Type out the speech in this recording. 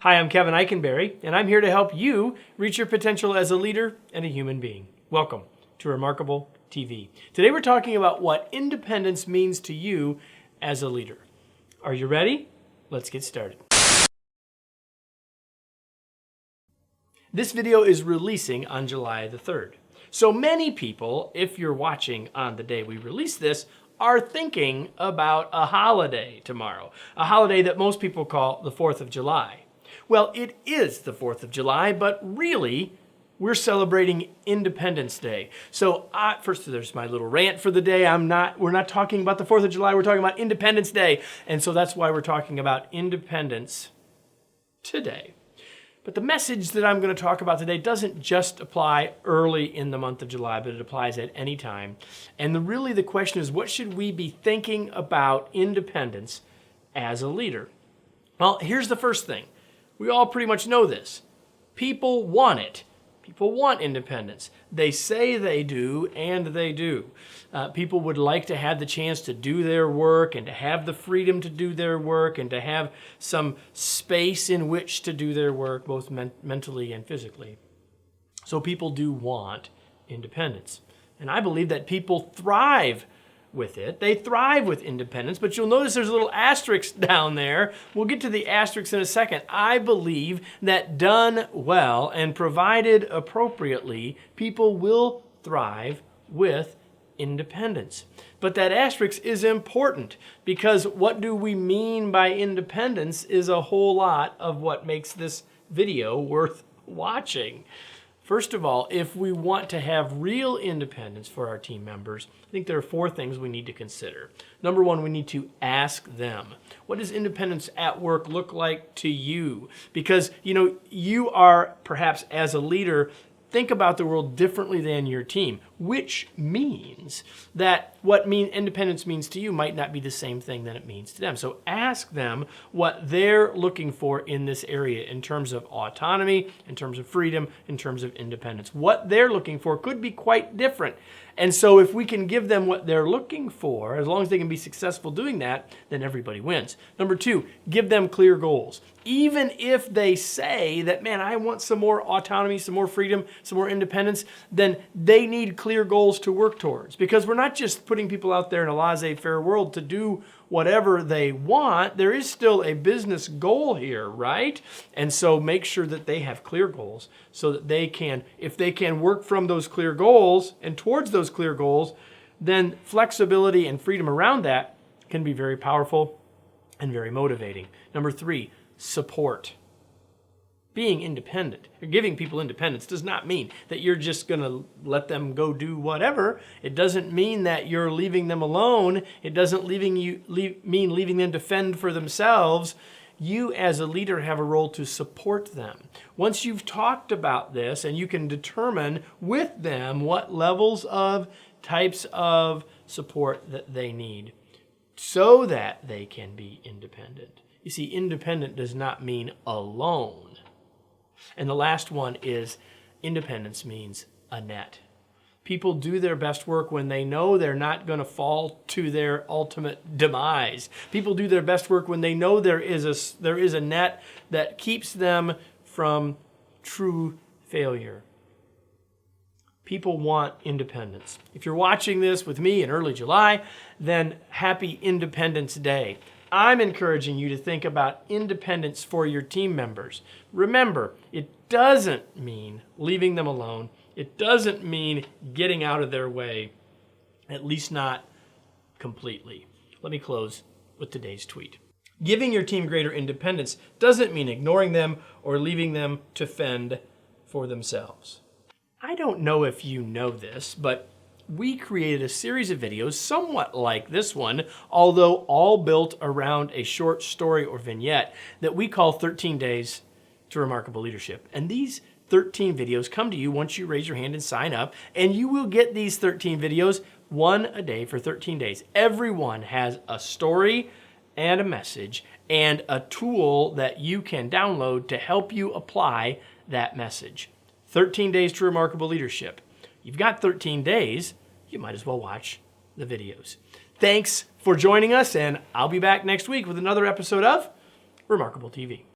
Hi, I'm Kevin Eikenberry, and I'm here to help you reach your potential as a leader and a human being. Welcome to Remarkable TV. Today we're talking about what independence means to you as a leader. Are you ready? Let's get started. This video is releasing on July the 3rd. So many people, if you're watching on the day we release this, are thinking about a holiday tomorrow. A holiday that most people call the 4th of July. Well, it is the 4th of July, but really, we're celebrating Independence Day. So first, there's my little rant for the day. We're not talking about the 4th of July, we're talking about Independence Day. And so that's why we're talking about independence today. But the message that I'm going to talk about today doesn't just apply early in the month of July, but it applies at any time. And really the question is, what should we be thinking about independence as a leader? Well, here's the first thing. We all pretty much know this. People want it. People want independence. They say they do, and they do. People would like to have the chance to do their work and to have the freedom to do their work and to have some space in which to do their work, both mentally and physically. So people do want independence. And I believe that people thrive with it. They thrive with independence, but you'll notice there's a little asterisk down there. We'll get to the asterisk in a second. I believe that done well and provided appropriately, people will thrive with independence. But that asterisk is important because what do we mean by independence is a whole lot of what makes this video worth watching. First of all, if we want to have real independence for our team members, I think there are 4 things we need to consider. Number 1, we need to ask them, what does independence at work look like to you? Because, you are perhaps as a leader, think about the world differently than your team, which means that what independence means to you might not be the same thing that it means to them. So ask them what they're looking for in this area in terms of autonomy, in terms of freedom, in terms of independence. What they're looking for could be quite different. And so if we can give them what they're looking for, as long as they can be successful doing that, then everybody wins. Number 2, give them clear goals. Even if they say that, man, I want some more autonomy, some more freedom, some more independence, then they need clear goals to work towards. Because we're not just putting people out there in a laissez-faire world to do whatever they want. There is still a business goal here, right? And so make sure that they have clear goals so that they can, if they can work from those clear goals and towards those clear goals, then flexibility and freedom around that can be very powerful and very motivating. Number 3, support. Being independent, or giving people independence, does not mean that you're just going to let them go do whatever. It doesn't mean that you're leaving them alone. It doesn't mean leaving them to fend for themselves. You as a leader have a role to support them. Once you've talked about this and you can determine with them what levels of types of support that they need so that they can be independent. You see, independent does not mean alone. And the last one is independence means a net. People do their best work when they know they're not going to fall to their ultimate demise. People do their best work when they know there is a net that keeps them from true failure. People want independence. If you're watching this with me in early July, then happy Independence Day. I'm encouraging you to think about independence for your team members. Remember, it doesn't mean leaving them alone. It doesn't mean getting out of their way, at least not completely. Let me close with today's tweet. Giving your team greater independence doesn't mean ignoring them or leaving them to fend for themselves. I don't know if you know this, but we created a series of videos somewhat like this one, although all built around a short story or vignette that we call 13 Days to Remarkable Leadership. And these 13 videos come to you once you raise your hand and sign up, and you will get these 13 videos, one a day for 13 days. Everyone has a story and a message and a tool that you can download to help you apply that message. 13 Days to Remarkable Leadership. You've got 13 days, you might as well watch the videos. Thanks for joining us, and I'll be back next week with another episode of Remarkable TV.